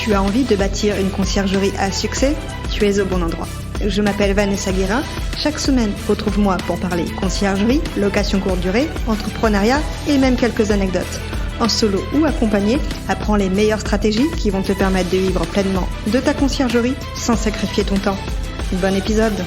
Tu as envie de bâtir une conciergerie à succès? Tu es au bon endroit. Je m'appelle Vanessa Guérin. Chaque semaine, retrouve-moi pour parler conciergerie, location courte durée, entrepreneuriat et même quelques anecdotes. En solo ou accompagné, apprends les meilleures stratégies qui vont te permettre de vivre pleinement de ta conciergerie sans sacrifier ton temps. Bon épisode!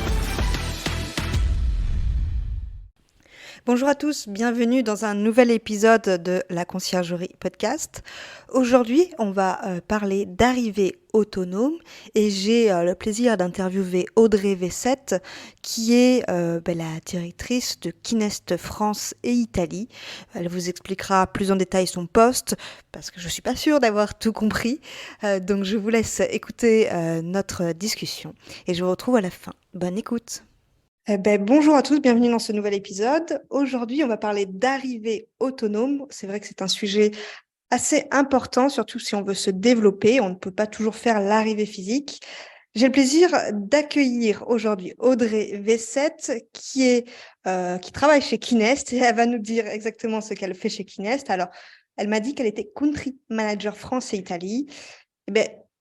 Bonjour à tous, bienvenue dans un nouvel épisode de la Conciergerie Podcast. Aujourd'hui, on va parler d'arrivée autonome et j'ai le plaisir d'interviewer Audrey Vessette qui est la directrice de Kinest France et Italie. Elle vous expliquera plus en détail son poste parce que je ne suis pas sûre d'avoir tout compris. Donc je vous laisse écouter notre discussion et je vous retrouve à la fin. Bonne écoute! Bonjour à tous, bienvenue dans ce nouvel épisode. Aujourd'hui, on va parler d'arrivée autonome. C'est vrai que c'est un sujet assez important, surtout si on veut se développer. On ne peut pas toujours faire l'arrivée physique. J'ai le plaisir d'accueillir aujourd'hui Audrey Vessette qui travaille chez Kinest et elle va nous dire exactement ce qu'elle fait chez Kinest. Alors, elle m'a dit qu'elle était Country Manager France et Italie.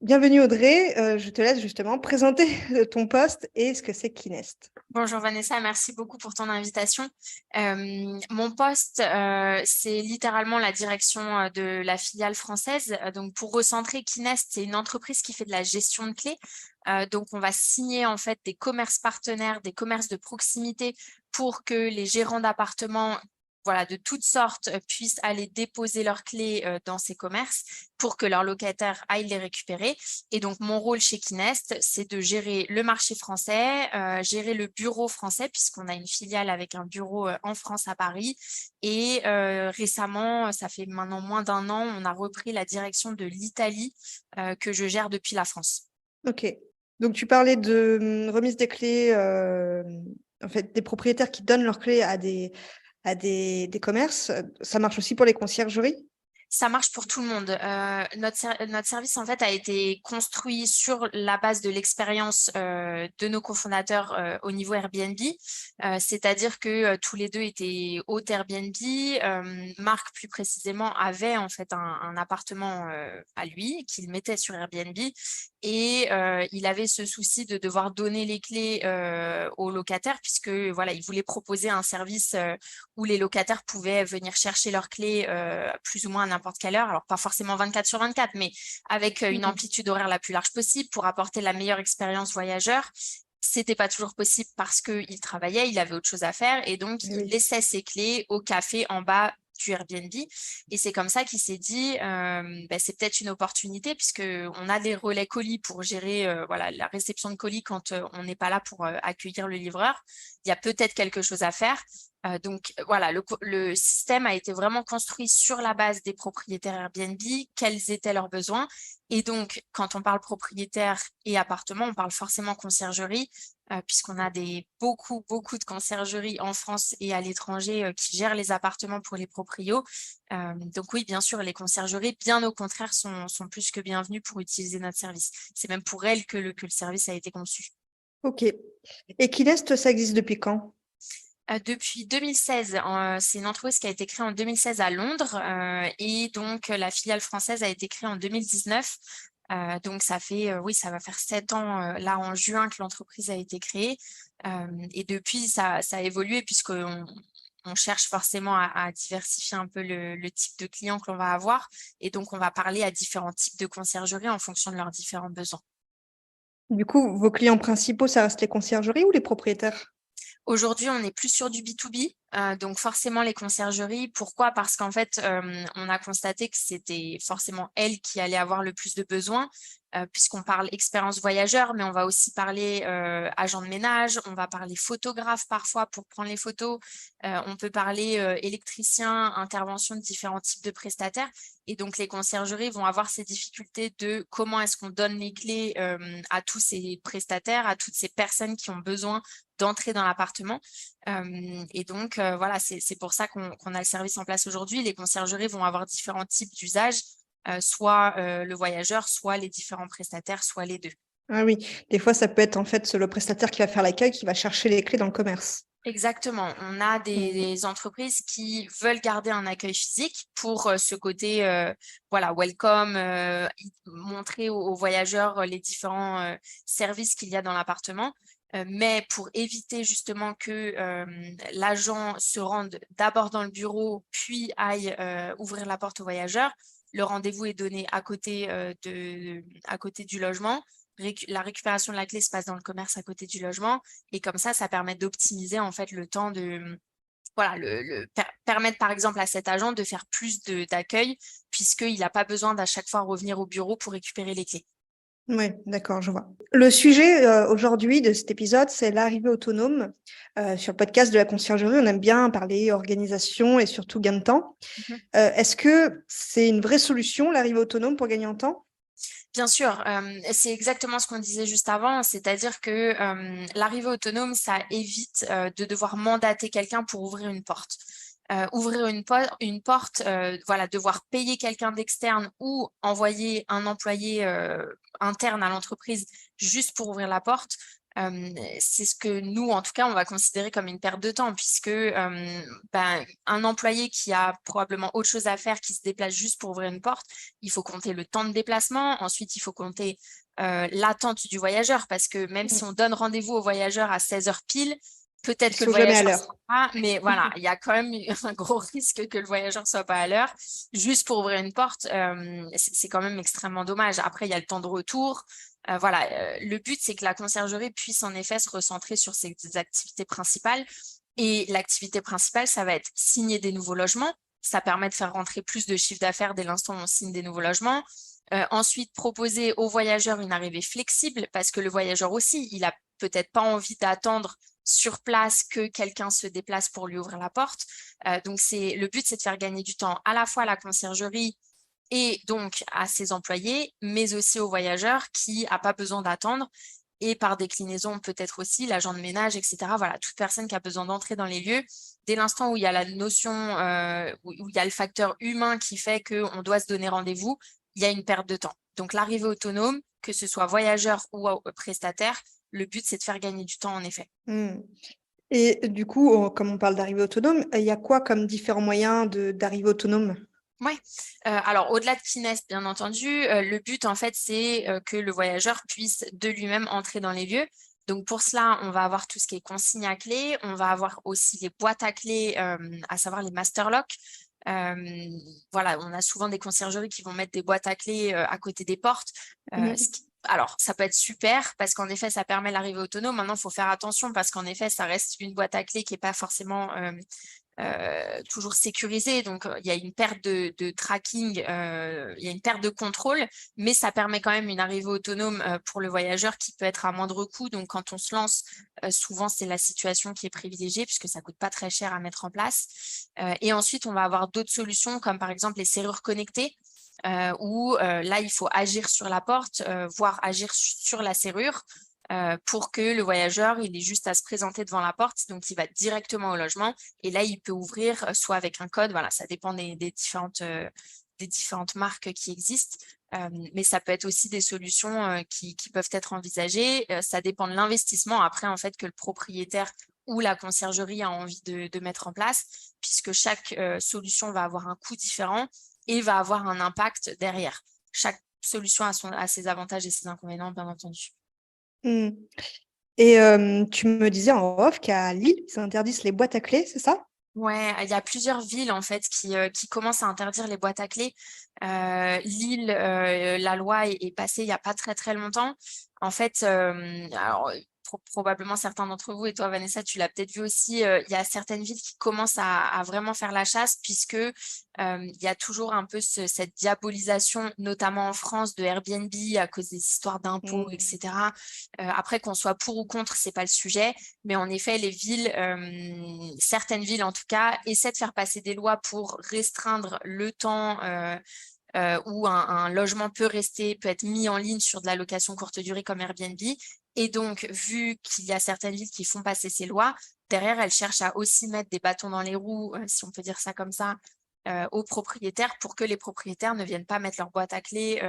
Bienvenue Audrey, je te laisse justement présenter ton poste et ce que c'est Kinest. Bonjour Vanessa, merci beaucoup pour ton invitation. Mon poste, c'est littéralement la direction de la filiale française. Donc pour recentrer, Kinest, c'est une entreprise qui fait de la gestion de clés. Donc on va signer en fait des commerces partenaires, des commerces de proximité pour que les gérants d'appartements de toutes sortes puissent aller déposer leurs clés dans ces commerces pour que leurs locataires aillent les récupérer. Et donc, mon rôle chez Kinest, c'est de gérer le marché français, gérer le bureau français, puisqu'on a une filiale avec un bureau en France à Paris. Et récemment, ça fait maintenant moins d'un an, on a repris la direction de l'Italie que je gère depuis la France. Ok. Donc, tu parlais de remise des clés, en fait, des propriétaires qui donnent leurs clés à des commerces. Ça marche aussi pour les conciergeries? Ça marche pour tout le monde. Notre service, en fait, a été construit sur la base de l'expérience de nos cofondateurs au niveau Airbnb. C'est-à-dire que tous les deux étaient hôtes Airbnb. Marc, plus précisément, avait en fait un appartement à lui qu'il mettait sur Airbnb. Et il avait ce souci de devoir donner les clés aux locataires puisque il voulait proposer un service où les locataires pouvaient venir chercher leurs clés plus ou moins à n'importe quelle heure. Alors, pas forcément 24/24, mais avec une amplitude horaire la plus large possible pour apporter la meilleure expérience voyageur. C'était pas toujours possible parce qu'il travaillait, il avait autre chose à faire et donc il laissait ses clés au café en bas du Airbnb. Et c'est comme ça qu'il s'est dit, c'est peut-être une opportunité puisqu'on a des relais colis pour gérer la réception de colis quand on n'est pas là pour accueillir le livreur. Il y a peut-être quelque chose à faire. Le système a été vraiment construit sur la base des propriétaires Airbnb, quels étaient leurs besoins. Et donc, quand on parle propriétaire et appartement, on parle forcément conciergerie, puisqu'on a beaucoup de conciergeries en France et à l'étranger qui gèrent les appartements pour les proprios. Donc oui, bien sûr, les conciergeries, bien au contraire, sont plus que bienvenues pour utiliser notre service. C'est même pour elles que le service a été conçu. Ok. Et Kinest, ça existe depuis quand? Depuis 2016, c'est une entreprise qui a été créée en 2016 à Londres et donc la filiale française a été créée en 2019. Donc ça va faire 7 ans là en juin que l'entreprise a été créée et depuis ça a évolué puisqu'on cherche forcément à diversifier un peu le type de clients que l'on va avoir et donc on va parler à différents types de conciergerie en fonction de leurs différents besoins. Du coup, vos clients principaux, ça reste les conciergeries ou les propriétaires? Aujourd'hui, on est plus sur du B2B, donc forcément les conciergeries. Pourquoi? Parce qu'en fait, on a constaté que c'était forcément elles qui allaient avoir le plus de besoins, puisqu'on parle expérience voyageur, mais on va aussi parler agent de ménage, on va parler photographe parfois pour prendre les photos, on peut parler électricien, intervention de différents types de prestataires. Et donc, les conciergeries vont avoir ces difficultés de comment est-ce qu'on donne les clés à tous ces prestataires, à toutes ces personnes qui ont besoin d'entrer dans l'appartement. Et donc, c'est pour ça qu'on a le service en place aujourd'hui. Les conciergeries vont avoir différents types d'usages, soit le voyageur, soit les différents prestataires, soit les deux. Ah oui, des fois, ça peut être en fait le prestataire qui va faire l'accueil, qui va chercher les clés dans le commerce. Exactement. On a Mm. des entreprises qui veulent garder un accueil physique pour ce côté, voilà, welcome, montrer aux voyageurs les différents services qu'il y a dans l'appartement. Mais pour éviter justement que l'agent se rende d'abord dans le bureau, puis aille ouvrir la porte aux voyageurs, le rendez-vous est donné à côté du logement. La récupération de la clé se passe dans le commerce à côté du logement. Et comme ça permet d'optimiser en fait le temps de, voilà, permettre par exemple à cet agent de faire plus d'accueil puisqu'il n'a pas besoin d'à chaque fois revenir au bureau pour récupérer les clés. Oui, d'accord, je vois. Le sujet aujourd'hui de cet épisode, c'est l'arrivée autonome. Sur le podcast de la conciergerie, on aime bien parler organisation et surtout gain de temps. Mhm. Est-ce que c'est une vraie solution, l'arrivée autonome, pour gagner en temps? Bien sûr, c'est exactement ce qu'on disait juste avant, c'est-à-dire que l'arrivée autonome, ça évite de devoir mandater quelqu'un pour ouvrir une porte. Ouvrir une porte, voilà, devoir payer quelqu'un d'externe ou envoyer un employé interne à l'entreprise juste pour ouvrir la porte, c'est ce que nous, en tout cas, on va considérer comme une perte de temps, puisque un employé qui a probablement autre chose à faire, qui se déplace juste pour ouvrir une porte, il faut compter le temps de déplacement. Ensuite, il faut compter l'attente du voyageur, parce que même si on donne rendez-vous au voyageur à 16 heures pile, Ils peut-être que le sont jamais à voyageur l'heure. sera pas, mais voilà, il y a quand même un gros risque que le voyageur soit pas à l'heure. Juste pour ouvrir une porte, c'est quand même extrêmement dommage. Après, il y a le temps de retour. Voilà, le but, c'est que la conciergerie puisse en effet se recentrer sur ses activités principales. Et l'activité principale, ça va être signer des nouveaux logements. Ça permet de faire rentrer plus de chiffre d'affaires dès l'instant où on signe des nouveaux logements. Ensuite, proposer aux voyageurs une arrivée flexible parce que le voyageur aussi, il a peut-être pas envie d'attendre sur place que quelqu'un se déplace pour lui ouvrir la porte. Donc, le but, c'est de faire gagner du temps à la fois à la conciergerie et donc à ses employés, mais aussi aux voyageurs qui n'a pas besoin d'attendre. Et par déclinaison, peut-être aussi l'agent de ménage, etc. Voilà, toute personne qui a besoin d'entrer dans les lieux, dès l'instant où il y a la notion, où il y a le facteur humain qui fait qu'on doit se donner rendez-vous, il y a une perte de temps. Donc l'arrivée autonome, que ce soit voyageur ou prestataire, le but, c'est de faire gagner du temps, en effet. Mm. Et du coup, comme on parle d'arrivée autonome, il y a quoi comme différents moyens d'arrivée autonome? Oui, alors au-delà de Kines, bien entendu, le but en fait, c'est que le voyageur puisse de lui-même entrer dans les lieux. Donc pour cela, on va avoir tout ce qui est consigne à clé, on va avoir aussi les boîtes à clés, à savoir les master locks. Voilà, on a souvent des conciergeries qui vont mettre des boîtes à clés à côté des portes. Mhm. Alors, ça peut être super parce qu'en effet, ça permet l'arrivée autonome. Maintenant, il faut faire attention parce qu'en effet, ça reste une boîte à clés qui n'est pas forcément toujours sécurisé. Donc, il y a une perte de tracking, il y a une perte de contrôle, mais ça permet quand même une arrivée autonome pour le voyageur qui peut être à moindre coût. Donc, quand on se lance, souvent, c'est la situation qui est privilégiée puisque ça coûte pas très cher à mettre en place. Et ensuite, on va avoir d'autres solutions comme par exemple les serrures connectées. Où là, il faut agir sur la porte, voire agir sur la serrure pour que le voyageur, il ait juste à se présenter devant la porte, donc il va directement au logement et là, il peut ouvrir soit avec un code, voilà, ça dépend des différentes marques qui existent, mais ça peut être aussi des solutions qui peuvent être envisagées. Ça dépend de l'investissement après, en fait, que le propriétaire ou la conciergerie a envie de mettre en place, puisque chaque solution va avoir un coût différent et va avoir un impact derrière. Chaque solution a ses avantages et ses inconvénients, bien entendu. Mm. Et tu me disais en off qu'à Lille, ils interdisent les boîtes à clés, c'est ça? Ouais, il y a plusieurs villes en fait qui commencent à interdire les boîtes à clés. Lille, la loi est passée il n'y a pas très très longtemps. En fait, alors probablement certains d'entre vous et toi Vanessa, tu l'as peut-être vu aussi. Il y a certaines villes qui commencent à vraiment faire la chasse puisque il y a toujours un peu cette diabolisation, notamment en France, de Airbnb à cause des histoires d'impôts, Mm. etc. Après, qu'on soit pour ou contre, c'est pas le sujet. Mais en effet, les villes, certaines villes en tout cas, essaient de faire passer des lois pour restreindre le temps où un logement peut être mis en ligne sur de la location courte durée comme Airbnb. Et donc, vu qu'il y a certaines villes qui font passer ces lois, derrière, elles cherchent à aussi mettre des bâtons dans les roues, si on peut dire ça comme ça, aux propriétaires pour que les propriétaires ne viennent pas mettre leur boîte à clés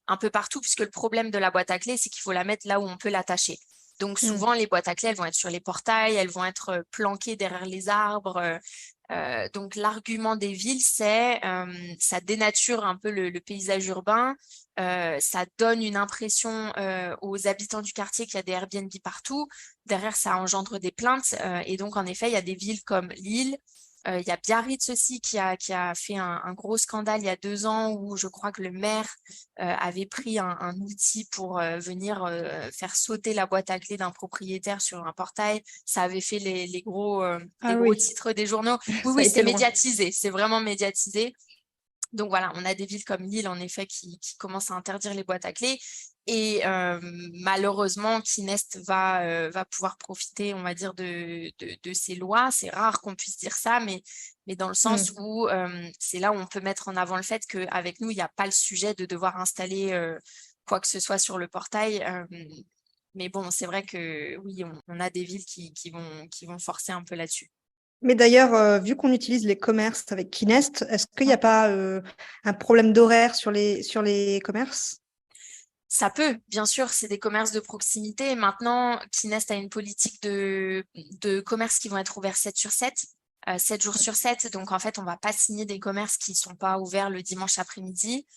un peu partout, puisque le problème de la boîte à clés, c'est qu'il faut la mettre là où on peut l'attacher. Donc Mm. souvent, les boîtes à clés, elles vont être sur les portails, elles vont être planquées derrière les arbres. Donc l'argument des villes, c'est ça dénature un peu le paysage urbain, ça donne une impression aux habitants du quartier qu'il y a des Airbnb partout. Derrière, ça engendre des plaintes. Et donc, en effet, il y a des villes comme Lille. Il y a Biarritz aussi qui a fait un gros scandale il y a 2 ans où je crois que le maire avait pris un outil pour venir faire sauter la boîte à clés d'un propriétaire sur un portail. Ça avait fait les Ah gros oui, titres des journaux. Oui, ça a oui, c'est été loin. médiatisé, c'est vraiment médiatisé. Donc voilà, on a des villes comme Lille, en effet, qui commencent à interdire les boîtes à clés. Et malheureusement, Kinest va pouvoir profiter, on va dire, de ces lois. C'est rare qu'on puisse dire ça, mais dans le sens Mm. où c'est là où on peut mettre en avant le fait qu'avec nous, il n'y a pas le sujet de devoir installer quoi que ce soit sur le portail. Mais bon, c'est vrai que oui, on a des villes qui vont forcer un peu là-dessus. Mais d'ailleurs, vu qu'on utilise les commerces avec Kinest, est-ce qu'il n'y a pas un problème d'horaire sur les commerces? Ça peut, bien sûr, c'est des commerces de proximité. Maintenant, Kinest a une politique de commerces qui vont être ouverts 7 sur 7, 7 jours sur 7. Donc, en fait, on ne va pas signer des commerces qui ne sont pas ouverts le dimanche après-midi.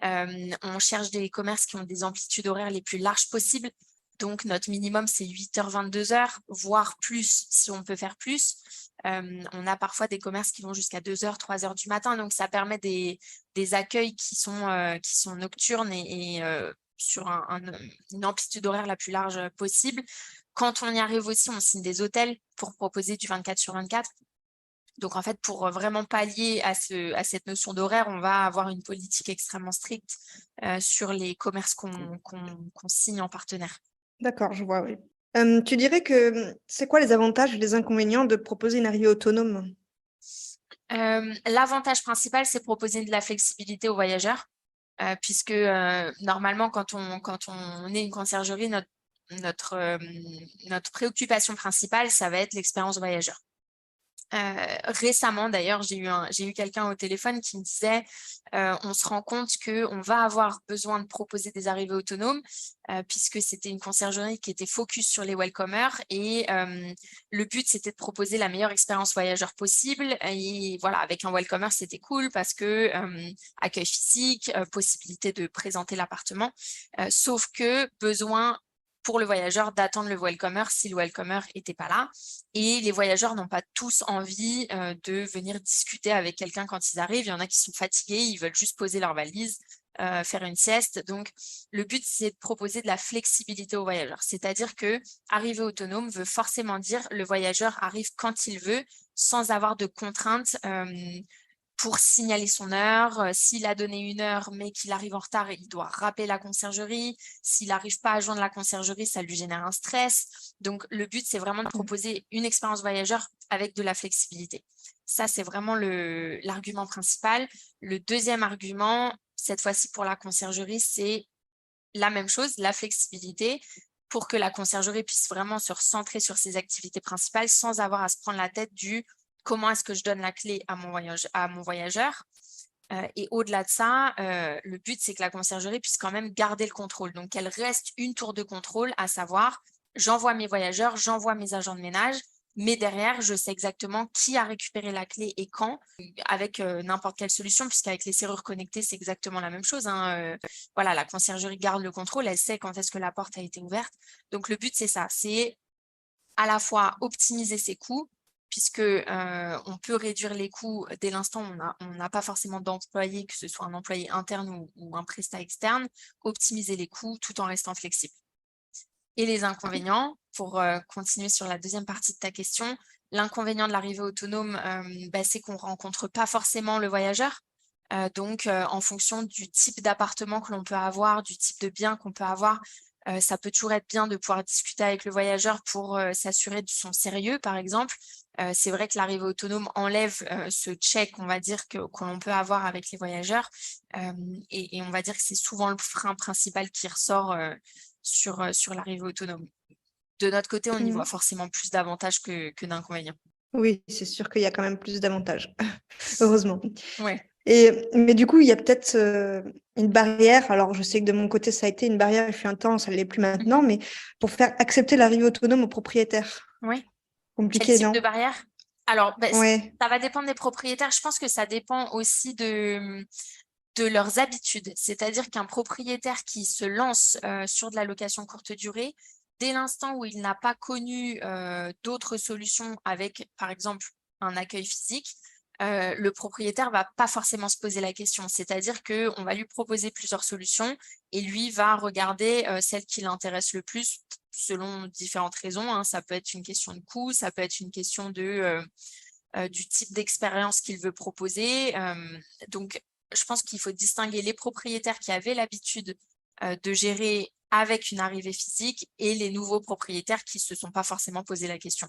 On cherche des commerces qui ont des amplitudes horaires les plus larges possibles. Donc, notre minimum, c'est 8h, 22h, voire plus si on peut faire plus. On a parfois des commerces qui vont jusqu'à 2h, 3h du matin. Donc, ça permet des accueils qui sont nocturnes et sur une amplitude horaire la plus large possible. Quand on y arrive aussi, on signe des hôtels pour proposer du 24 sur 24. Donc, en fait, pour vraiment pallier à cette notion d'horaire, on va avoir une politique extrêmement stricte sur les commerces qu'on signe en partenaire. D'accord, je vois, oui. Tu dirais que c'est quoi les avantages et les inconvénients de proposer une arrivée autonome? L'avantage principal, c'est proposer de la flexibilité aux voyageurs, puisque normalement, quand on est une conciergerie, notre préoccupation principale, ça va être l'expérience voyageur. Récemment, d'ailleurs, j'ai eu quelqu'un au téléphone qui me disait on se rend compte qu'on va avoir besoin de proposer des arrivées autonomes puisque c'était une conciergerie qui était focus sur les welcomers et le but, c'était de proposer la meilleure expérience voyageur possible. Et voilà, avec un welcomer, c'était cool parce que accueil physique, possibilité de présenter l'appartement, sauf que besoin pour le voyageur d'attendre le welcomer si le welcomer n'était pas là. Et les voyageurs n'ont pas tous envie de venir discuter avec quelqu'un quand ils arrivent. Il y en a qui sont fatigués, ils veulent juste poser leur valise, faire une sieste. Donc, le but, c'est de proposer de la flexibilité aux voyageurs. C'est-à-dire que arriver autonome veut forcément dire le voyageur arrive quand il veut, sans avoir de contraintes pour signaler son heure. S'il a donné une heure, mais qu'il arrive en retard, il doit rappeler la conciergerie. S'il n'arrive pas à joindre la conciergerie, ça lui génère un stress. Donc, le but, c'est vraiment de proposer une expérience voyageur avec de la flexibilité. Ça, c'est vraiment l'argument principal. Le deuxième argument, cette fois-ci pour la conciergerie, c'est la même chose, la flexibilité pour que la conciergerie puisse vraiment se recentrer sur ses activités principales sans avoir à se prendre la tête du comment est-ce que je donne la clé à mon voyageur. Et au-delà de ça, le but, c'est que la conciergerie puisse quand même garder le contrôle. Donc, qu'elle reste une tour de contrôle, à savoir, j'envoie mes voyageurs, j'envoie mes agents de ménage, mais derrière, je sais exactement qui a récupéré la clé et quand, avec n'importe quelle solution, puisqu'avec les serrures connectées, c'est exactement la même chose, hein. Voilà, la conciergerie garde le contrôle, elle sait quand est-ce que la porte a été ouverte. Donc, le but, c'est ça, c'est à la fois optimiser ses coûts, puisque on peut réduire les coûts dès l'instant où on n'a pas forcément d'employé, que ce soit un employé interne ou un prestat externe, optimiser les coûts tout en restant flexible. Et les inconvénients, pour continuer sur la deuxième partie de ta question, l'inconvénient de l'arrivée autonome, c'est qu'on ne rencontre pas forcément le voyageur. Donc, en fonction du type d'appartement que l'on peut avoir, du type de bien qu'on peut avoir, ça peut toujours être bien de pouvoir discuter avec le voyageur pour s'assurer de son sérieux, par exemple. C'est vrai que l'arrivée autonome enlève ce check, on va dire, que l'on peut avoir avec les voyageurs. Et on va dire que c'est souvent le frein principal qui ressort sur l'arrivée autonome. De notre côté, on y voit Mm. forcément plus d'avantages que d'inconvénients. Oui, c'est sûr qu'il y a quand même plus d'avantages, heureusement. Ouais. Mais du coup, il y a peut-être une barrière. Alors, je sais que de mon côté, ça a été une barrière, il fut un temps, ça ne l'est plus maintenant, Mhm. mais pour faire accepter l'arrivée autonome aux propriétaires. Oui. Quel Compliqué, type de non? barrière? Alors, Ouais. ça va dépendre des propriétaires. Je pense que ça dépend aussi de leurs habitudes. C'est-à-dire qu'un propriétaire qui se lance sur de la location courte durée, dès l'instant où il n'a pas connu d'autres solutions avec, par exemple, un accueil physique, le propriétaire va pas forcément se poser la question. C'est-à-dire qu'on va lui proposer plusieurs solutions et lui va regarder celle qui l'intéresse le plus selon différentes raisons, hein. Ça peut être une question de coût, ça peut être une question du type d'expérience qu'il veut proposer. Donc, je pense qu'il faut distinguer les propriétaires qui avaient l'habitude de gérer avec une arrivée physique et les nouveaux propriétaires qui ne se sont pas forcément posé la question.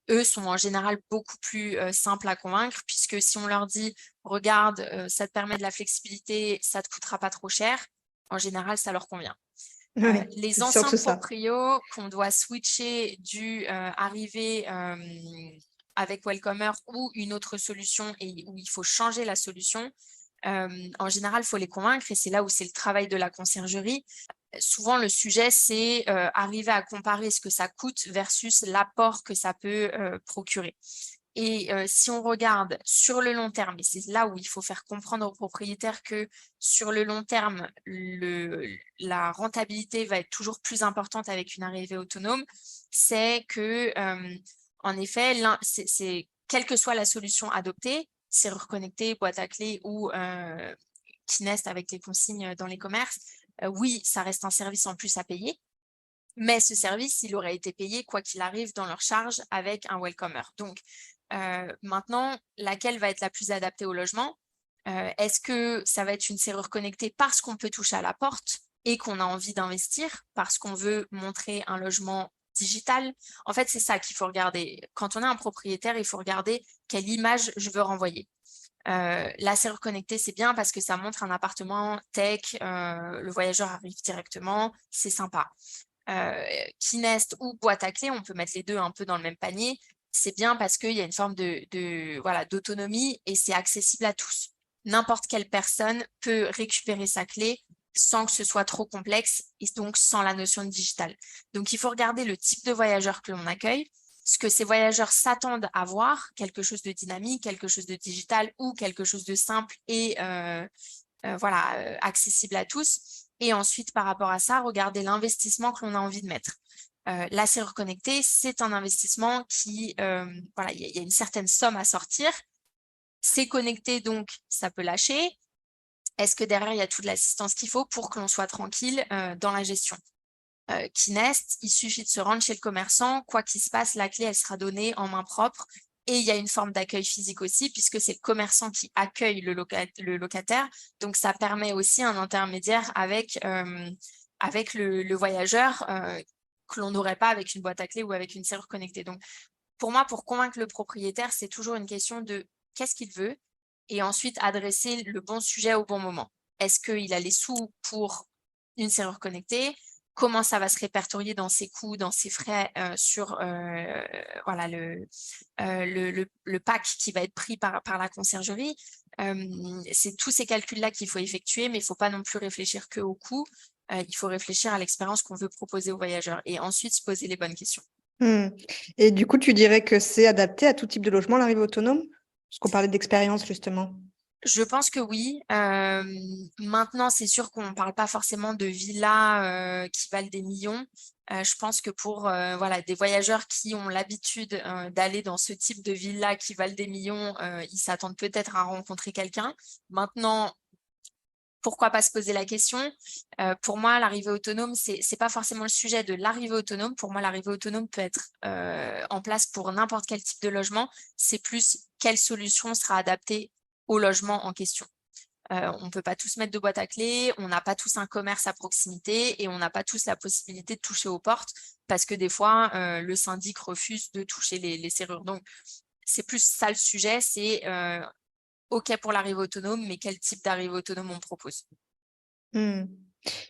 Eux sont en général beaucoup plus simples à convaincre puisque si on leur dit regarde, ça te permet de la flexibilité, ça ne te coûtera pas trop cher, en général, ça leur convient. Oui, Les c'est anciens surtout ça. proprios qu'on doit switcher du arriver avec Welcomer ou une autre solution et où il faut changer la solution, en général, il faut les convaincre et c'est là où c'est le travail de la conciergerie. Souvent, le sujet, c'est arriver à comparer ce que ça coûte versus l'apport que ça peut procurer. Et si on regarde sur le long terme, et c'est là où il faut faire comprendre aux propriétaires que sur le long terme, la rentabilité va être toujours plus importante avec une arrivée autonome, c'est que, en effet, quelle que soit la solution adoptée, serrure connectée, boîte à clé ou Kinest avec les consignes dans les commerces, oui, ça reste un service en plus à payer. Mais ce service, il aurait été payé quoi qu'il arrive dans leur charge avec un welcomer. Donc, maintenant, laquelle va être la plus adaptée au logement? Est-ce que ça va être une serrure connectée parce qu'on peut toucher à la porte et qu'on a envie d'investir, parce qu'on veut montrer un logement digital? En fait, c'est ça qu'il faut regarder. Quand on est un propriétaire, il faut regarder quelle image je veux renvoyer. La serrure connectée, c'est bien parce que ça montre un appartement tech, le voyageur arrive directement, c'est sympa. Kinest ou boîte à clé, on peut mettre les deux un peu dans le même panier. C'est bien parce qu'il y a une forme voilà, d'autonomie et c'est accessible à tous. N'importe quelle personne peut récupérer sa clé sans que ce soit trop complexe et donc sans la notion de digital. Donc, il faut regarder le type de voyageurs que l'on accueille, ce que ces voyageurs s'attendent à voir, quelque chose de dynamique, quelque chose de digital ou quelque chose de simple et voilà, accessible à tous. Et ensuite, par rapport à ça, regarder l'investissement que l'on a envie de mettre. La serrure connectée, c'est un investissement qui, voilà, il y a une certaine somme à sortir. C'est connecté, donc ça peut lâcher. Est-ce que derrière, il y a toute l'assistance qu'il faut pour que l'on soit tranquille dans la gestion? Kinest, il suffit de se rendre chez le commerçant. Quoi qu'il se passe, la clé, elle sera donnée en main propre. Et il y a une forme d'accueil physique aussi, puisque c'est le commerçant qui accueille le locataire. Donc, ça permet aussi un intermédiaire avec le voyageur que l'on n'aurait pas avec une boîte à clé ou avec une serrure connectée. Donc, pour moi, pour convaincre le propriétaire, c'est toujours une question de qu'est-ce qu'il veut et ensuite adresser le bon sujet au bon moment. Est-ce qu'il a les sous pour une serrure connectée? Comment ça va se répertorier dans ses coûts, dans ses frais sur voilà, le pack qui va être pris par la conciergerie. C'est tous ces calculs-là qu'il faut effectuer, mais il ne faut pas non plus réfléchir que au coût. Il faut réfléchir à l'expérience qu'on veut proposer aux voyageurs et ensuite se poser les bonnes questions. Hmm. Et du coup, tu dirais que c'est adapté à tout type de logement, l'arrivée autonome? Parce qu'on parlait d'expérience, justement. Je pense que oui. Maintenant, c'est sûr qu'on ne parle pas forcément de villas qui valent des millions. Je pense que pour voilà, des voyageurs qui ont l'habitude d'aller dans ce type de villas qui valent des millions, ils s'attendent peut-être à rencontrer quelqu'un. Maintenant, pourquoi pas se poser la question? Pour moi, l'arrivée autonome, c'est pas forcément le sujet de l'arrivée autonome. Pour moi, l'arrivée autonome peut être en place pour n'importe quel type de logement. C'est plus quelle solution sera adaptée au logement en question. On ne peut pas tous mettre de boîte à clés, on n'a pas tous un commerce à proximité et on n'a pas tous la possibilité de toucher aux portes parce que des fois, le syndic refuse de toucher les serrures. Donc, c'est plus ça le sujet, c'est OK pour l'arrivée autonome, mais quel type d'arrivée autonome on propose? Hmm.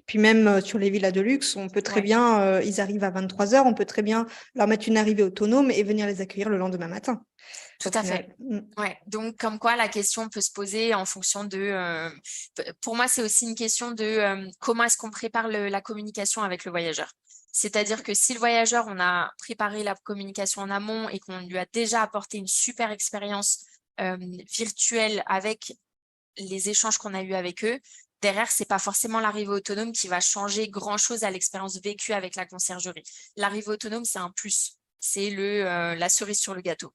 Puis même sur les villas de luxe, on peut très Ouais. bien, ils arrivent à 23h, on peut très bien leur mettre une arrivée autonome et venir les accueillir le lendemain matin, Tout au à fait. final. Ouais. Donc, comme quoi, la question peut se poser en fonction de. Pour moi, c'est aussi une question de comment est-ce qu'on prépare la communication avec le voyageur. C'est-à-dire que si le voyageur, on a préparé la communication en amont et qu'on lui a déjà apporté une super expérience virtuelle avec les échanges qu'on a eus avec eux, derrière, c'est pas forcément l'arrivée autonome qui va changer grand-chose à l'expérience vécue avec la conciergerie. L'arrivée autonome, c'est un plus. C'est la cerise sur le gâteau.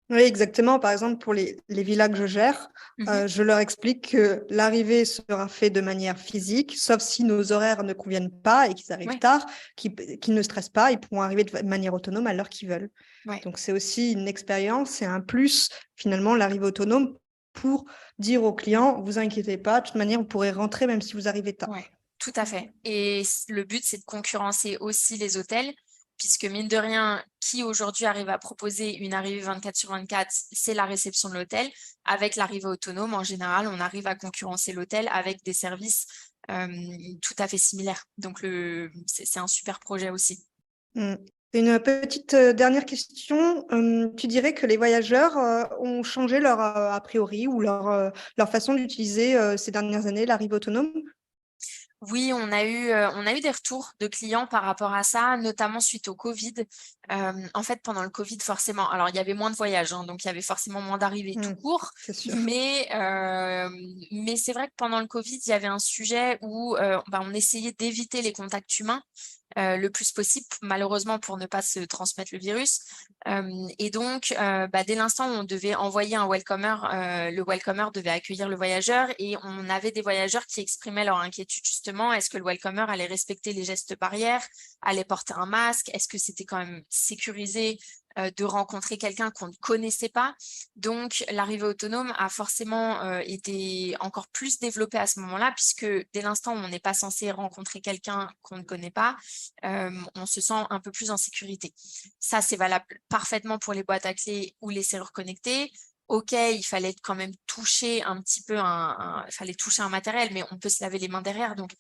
Oui, exactement. Par exemple, pour les villas que je gère, Mhm. je leur explique que l'arrivée sera faite de manière physique, sauf si nos horaires ne conviennent pas et qu'ils arrivent Ouais, tard, qu'ils ne stressent pas, ils pourront arriver de manière autonome à l'heure qu'ils veulent. ouais, Donc, c'est aussi une expérience, c'est un plus, finalement, l'arrivée autonome pour dire aux clients, vous inquiétez pas, de toute manière, vous pourrez rentrer même si vous arrivez ouais, tard. tout à fait. Et le but, c'est de concurrencer aussi les hôtels, puisque mine de rien, qui aujourd'hui arrive à proposer une arrivée 24/24, c'est la réception de l'hôtel. Avec l'arrivée autonome, en général, on arrive à concurrencer l'hôtel avec des services euh, tout à fait similaires. Donc, c'est un super projet aussi. Mm. Une petite dernière question. Tu dirais que les voyageurs ont changé leur a priori ou leur façon d'utiliser ces dernières années l'arrivée autonome? Oui, on a eu des retours de clients par rapport à ça, notamment suite au Covid. En fait, pendant le Covid, forcément, alors il y avait moins de voyages, hein, donc il y avait forcément moins d'arrivées tout Mm, court. c'est sûr. Mais c'est vrai que pendant le Covid, il y avait un sujet où on essayait d'éviter les contacts humains le plus possible, malheureusement pour ne pas se transmettre le virus. Et donc, dès l'instant où on devait envoyer un welcomer, le welcomer devait accueillir le voyageur et on avait des voyageurs qui exprimaient leur inquiétude justement. Est-ce que le welcomer allait respecter les gestes barrières, allait porter un masque? Est-ce que c'était quand même sécurisé de rencontrer quelqu'un qu'on ne connaissait pas? Donc, l'arrivée autonome a forcément été encore plus développée à ce moment-là, puisque dès l'instant où on n'est pas censé rencontrer quelqu'un qu'on ne connaît pas, on se sent un peu plus en sécurité. Ça, c'est valable parfaitement pour les boîtes à clés ou les serrures connectées. OK, il fallait quand même toucher un petit peu il fallait toucher un matériel, mais on peut se laver les mains derrière, donc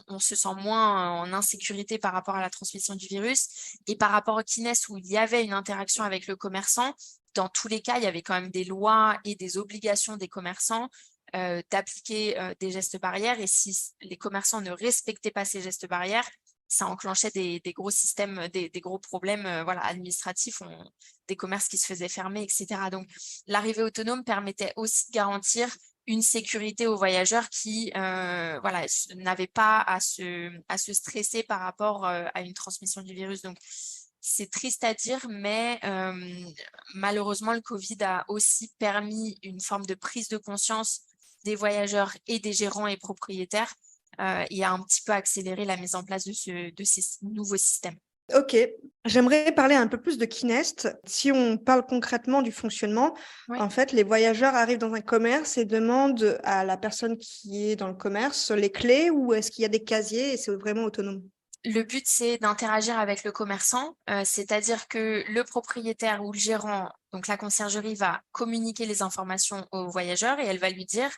on se sent moins en insécurité par rapport à la transmission du virus. Et par rapport au Kines, où il y avait une interaction avec le commerçant, dans tous les cas, il y avait quand même des lois et des obligations des commerçants d'appliquer des gestes barrières. Et si les commerçants ne respectaient pas ces gestes barrières, ça enclenchait des gros systèmes, des gros problèmes voilà, administratifs, des commerces qui se faisaient fermer, etc. Donc, l'arrivée autonome permettait aussi de garantir une sécurité aux voyageurs qui voilà, n'avaient pas à se stresser par rapport à une transmission du virus. Donc, c'est triste à dire, mais malheureusement, le Covid a aussi permis une forme de prise de conscience des voyageurs et des gérants et propriétaires et a un petit peu accéléré la mise en place de ces nouveaux systèmes. Ok, j'aimerais parler un peu plus de Kinest. Si on parle concrètement du fonctionnement, Ouais. en fait, les voyageurs arrivent dans un commerce et demandent à la personne qui est dans le commerce les clés ou est-ce qu'il y a des casiers et c'est vraiment autonome? Le but, c'est d'interagir avec le commerçant, c'est-à-dire que le propriétaire ou le gérant, donc la conciergerie, va communiquer les informations au voyageur et elle va lui dire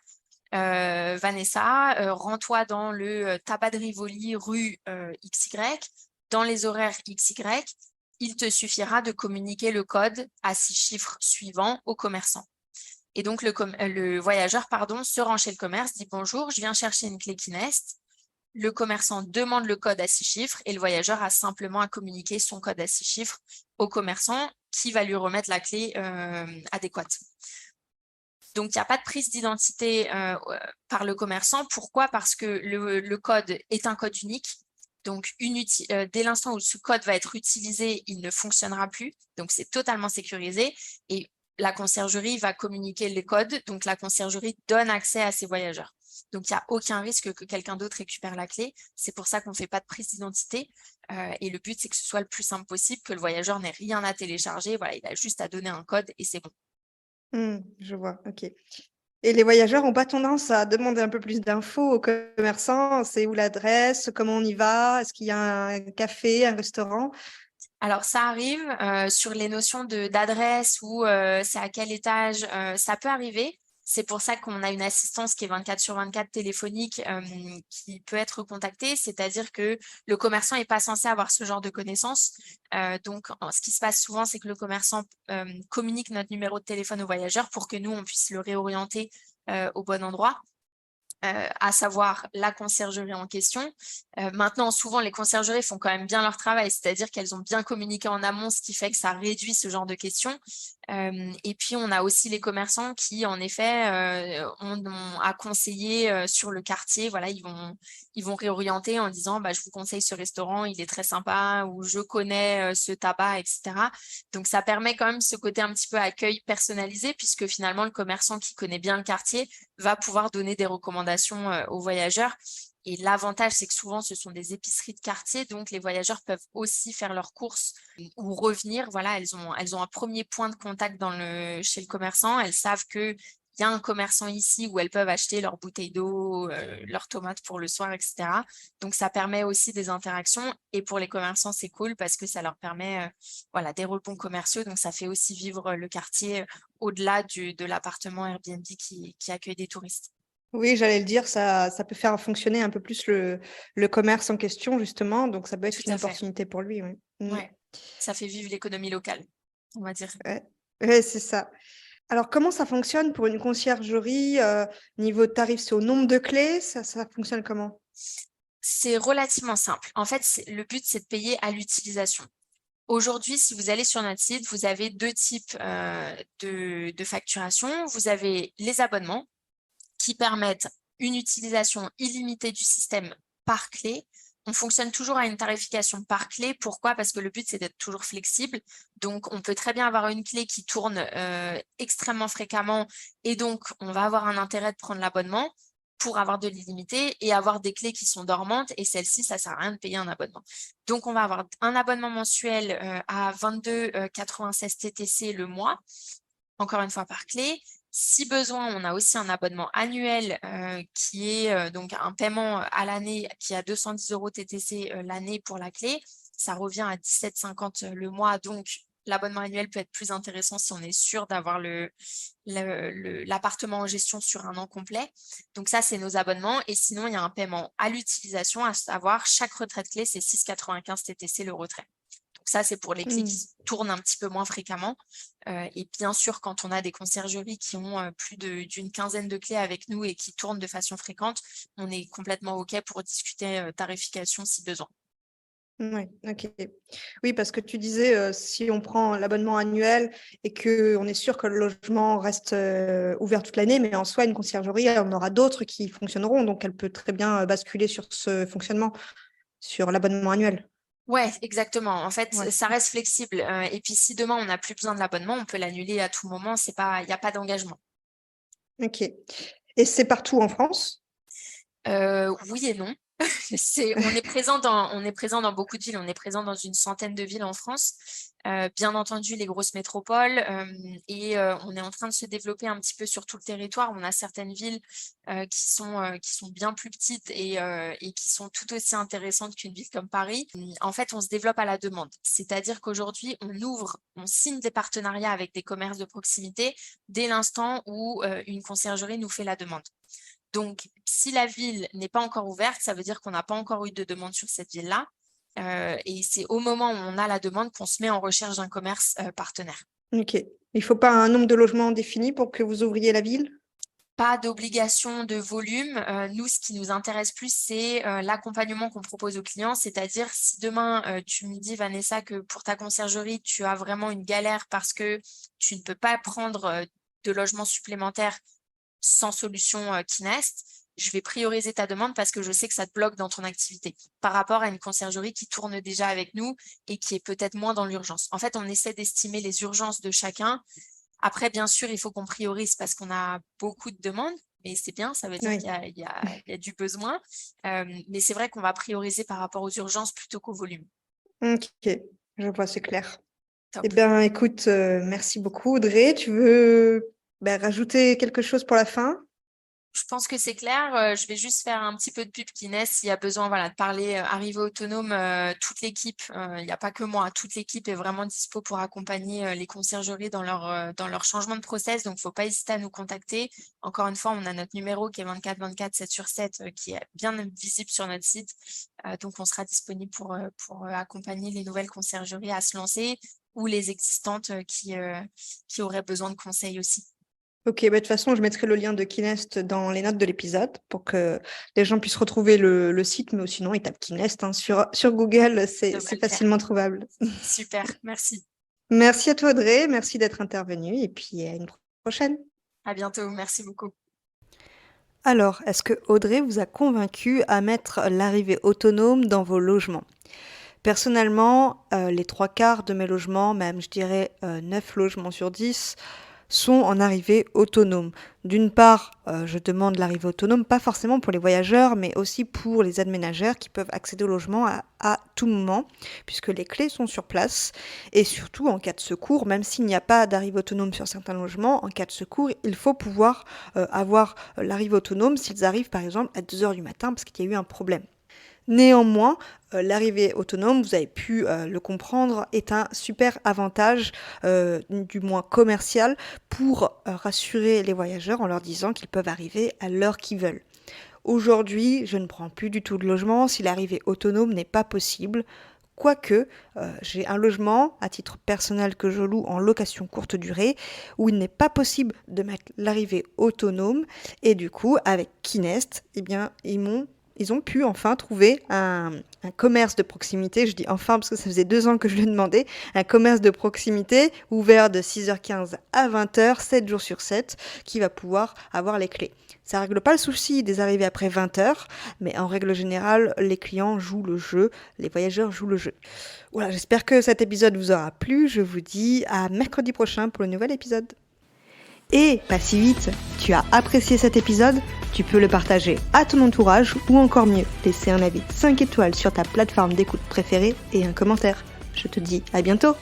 Vanessa, rends-toi dans le tabac de Rivoli, rue XY, dans les horaires XY. Il te suffira de communiquer le code à 6 chiffres suivants au commerçant. Et donc, le voyageur se rend chez le commerce, dit bonjour, je viens chercher une clé Kinest. Le commerçant demande le code à 6 chiffres et le voyageur a simplement à communiquer son code à 6 chiffres au commerçant qui va lui remettre la clé adéquate. Donc, il n'y a pas de prise d'identité par le commerçant. Pourquoi? Parce que le code est un code unique. Donc, dès l'instant où ce code va être utilisé, il ne fonctionnera plus. Donc, c'est totalement sécurisé. Et la conciergerie va communiquer les codes. Donc, la conciergerie donne accès à ses voyageurs. Donc, il n'y a aucun risque que quelqu'un d'autre récupère la clé. C'est pour ça qu'on ne fait pas de prise d'identité. Et le but, c'est que ce soit le plus simple possible, que le voyageur n'ait rien à télécharger. Voilà, il a juste à donner un code et c'est bon. Je vois, ok. Et les voyageurs n'ont pas tendance à demander un peu plus d'infos aux commerçants? C'est où l'adresse? Comment on y va? Est-ce qu'il y a un café, un restaurant? Alors, ça arrive sur les notions d'adresse ou c'est à quel étage, ça peut arriver. C'est pour ça qu'on a une assistance qui est 24/24 téléphonique, qui peut être contactée. C'est-à-dire que le commerçant n'est pas censé avoir ce genre de connaissances. Donc, ce qui se passe souvent, c'est que le commerçant communique notre numéro de téléphone au voyageur pour que nous, on puisse le réorienter au bon endroit. À savoir la conciergerie en question. Maintenant, souvent, les conciergeries font quand même bien leur travail, c'est-à-dire qu'elles ont bien communiqué en amont, ce qui fait que ça réduit ce genre de questions. Et puis, on a aussi les commerçants qui, en effet, ont à conseiller sur le quartier. Voilà, ils vont réorienter en disant, bah, je vous conseille ce restaurant, il est très sympa, ou je connais ce tabac, etc. Donc, ça permet quand même ce côté un petit peu accueil personnalisé, puisque finalement, le commerçant qui connaît bien le quartier va pouvoir donner des recommandations aux voyageurs. Et l'avantage, c'est que souvent, ce sont des épiceries de quartier, donc les voyageurs peuvent aussi faire leurs courses ou revenir. Voilà, elles ont un premier point de contact chez le commerçant. Elles savent qu'il y a un commerçant ici où elles peuvent acheter leurs bouteilles d'eau, leurs tomates pour le soir, etc. Donc, ça permet aussi des interactions. Et pour les commerçants, c'est cool parce que ça leur permet voilà, des rebonds commerciaux. Donc, ça fait aussi vivre le quartier au-delà de l'appartement Airbnb qui accueille des touristes. Oui, j'allais le dire, ça peut faire fonctionner un peu plus le commerce en question, justement. Donc, ça peut être Tout une à fait. opportunité pour lui. Oui. Ouais, ça fait vivre l'économie locale, on va dire. Ouais. Ouais, c'est ça. Alors, comment ça fonctionne pour une conciergerie niveau tarif? C'est au nombre de clés? Ça fonctionne comment? C'est relativement simple. En fait, le but, c'est de payer à l'utilisation. Aujourd'hui, si vous allez sur notre site, vous avez deux types de facturation. Vous avez les abonnements qui permettent une utilisation illimitée du système par clé. On fonctionne toujours à une tarification par clé. Pourquoi? Parce que le but, c'est d'être toujours flexible. Donc, on peut très bien avoir une clé qui tourne extrêmement fréquemment et donc, on va avoir un intérêt de prendre l'abonnement pour avoir de l'illimité et avoir des clés qui sont dormantes et celles-ci, ça ne sert à rien de payer un abonnement. Donc, on va avoir un abonnement mensuel à 22,96 TTC le mois, encore une fois par clé. Si besoin, on a aussi un abonnement annuel qui est donc un paiement à l'année qui est à 210 € TTC l'année pour la clé. Ça revient à 17,50 le mois. Donc, l'abonnement annuel peut être plus intéressant si on est sûr d'avoir l'appartement en gestion sur un an complet. Donc, ça, c'est nos abonnements. Et sinon, il y a un paiement à l'utilisation, à savoir chaque retrait de clé, c'est 6,95 TTC le retrait. Donc ça, c'est pour les clés qui tournent un petit peu moins fréquemment. Et bien sûr, quand on a des conciergeries qui ont plus d'une quinzaine de clés avec nous et qui tournent de façon fréquente, on est complètement OK pour discuter tarification si besoin. Oui, OK. Oui, parce que tu disais, si on prend l'abonnement annuel et qu'on est sûr que le logement reste, ouvert toute l'année, mais en soi, une conciergerie, on aura d'autres qui fonctionneront, donc elle peut très bien, basculer sur ce fonctionnement, sur l'abonnement annuel. Ouais, exactement. En fait, Ouais, ça reste flexible. Et puis, si demain, on n'a plus besoin de l'abonnement, on peut l'annuler à tout moment. Il n'y a pas d'engagement. OK, et c'est partout en France? Oui et non. On est présent dans beaucoup de villes. On est présent dans une centaine de villes en France. Bien entendu, les grosses métropoles. Et on est en train de se développer un petit peu sur tout le territoire. On a certaines villes qui sont bien plus petites et qui sont tout aussi intéressantes qu'une ville comme Paris. En fait, on se développe à la demande. C'est-à-dire qu'aujourd'hui, on signe des partenariats avec des commerces de proximité dès l'instant où une conciergerie nous fait la demande. Donc, si la ville n'est pas encore ouverte, ça veut dire qu'on n'a pas encore eu de demande sur cette ville-là. Et c'est au moment où on a la demande qu'on se met en recherche d'un commerce partenaire. OK. Il faut pas un nombre de logements défini pour que vous ouvriez la ville? Pas d'obligation de volume. Nous, ce qui nous intéresse plus, c'est l'accompagnement qu'on propose aux clients. C'est-à-dire, si demain, tu me dis, Vanessa, que pour ta conciergerie, tu as vraiment une galère parce que tu ne peux pas prendre de logement supplémentaire sans solution qui Nest, je vais prioriser ta demande parce que je sais que ça te bloque dans ton activité par rapport à une conciergerie qui tourne déjà avec nous et qui est peut-être moins dans l'urgence. En fait, on essaie d'estimer les urgences de chacun. Après, bien sûr, il faut qu'on priorise parce qu'on a beaucoup de demandes, mais c'est bien, ça veut dire Oui. qu'il y a du besoin. Mais c'est vrai qu'on va prioriser par rapport aux urgences plutôt qu'au volume. OK, je vois, c'est clair. Eh Top. bien, écoute, merci beaucoup Audrey. Tu veux, rajouter quelque chose pour la fin? Je pense que c'est clair. Je vais juste faire un petit peu de pub Kines s'il y a besoin de parler arrivée autonome. Toute l'équipe, il n'y a pas que moi, toute l'équipe est vraiment dispo pour accompagner les conciergeries dans leur changement de process. Donc, il ne faut pas hésiter à nous contacter. Encore une fois, on a notre numéro qui est 24/24, 7/7, qui est bien visible sur notre site. Donc, on sera disponible pour accompagner les nouvelles conciergeries à se lancer ou les existantes qui auraient besoin de conseils aussi. Ok, de toute façon, je mettrai le lien de Kinest dans les notes de l'épisode pour que les gens puissent retrouver le site, mais sinon, ils tapent Kinest sur Google, c'est facilement trouvable. Super, merci. Merci à toi, Audrey, merci d'être intervenue et puis à une prochaine. À bientôt, merci beaucoup. Alors, est-ce que Audrey vous a convaincu à mettre l'arrivée autonome dans vos logements ? Personnellement, les 3/4 de mes logements, même je dirais 9 logements sur 10, sont en arrivée autonome. D'une part, je demande l'arrivée autonome, pas forcément pour les voyageurs, mais aussi pour les aides-ménagères qui peuvent accéder au logement à tout moment, puisque les clés sont sur place. Et surtout, en cas de secours, même s'il n'y a pas d'arrivée autonome sur certains logements, en cas de secours, il faut pouvoir avoir l'arrivée autonome s'ils arrivent par exemple à 2h du matin parce qu'il y a eu un problème. Néanmoins, l'arrivée autonome, vous avez pu le comprendre, est un super avantage, du moins commercial, pour rassurer les voyageurs en leur disant qu'ils peuvent arriver à l'heure qu'ils veulent. Aujourd'hui, je ne prends plus du tout de logement si l'arrivée autonome n'est pas possible. Quoique, j'ai un logement à titre personnel que je loue en location courte durée où il n'est pas possible de mettre l'arrivée autonome et du coup, avec Kinest, eh bien, ils ont pu enfin trouver un commerce de proximité, je dis enfin parce que ça faisait 2 ans que je le demandais, un commerce de proximité ouvert de 6h15 à 20h, 7 jours sur 7, qui va pouvoir avoir les clés. Ça ne règle pas le souci des arrivées après 20h, mais en règle générale, les clients jouent le jeu, les voyageurs jouent le jeu. Voilà, j'espère que cet épisode vous aura plu, je vous dis à mercredi prochain pour le nouvel épisode. Et pas si vite, tu as apprécié cet épisode ? Tu peux le partager à ton entourage ou encore mieux, laisser un avis 5 étoiles sur ta plateforme d'écoute préférée et un commentaire. Je te dis à bientôt !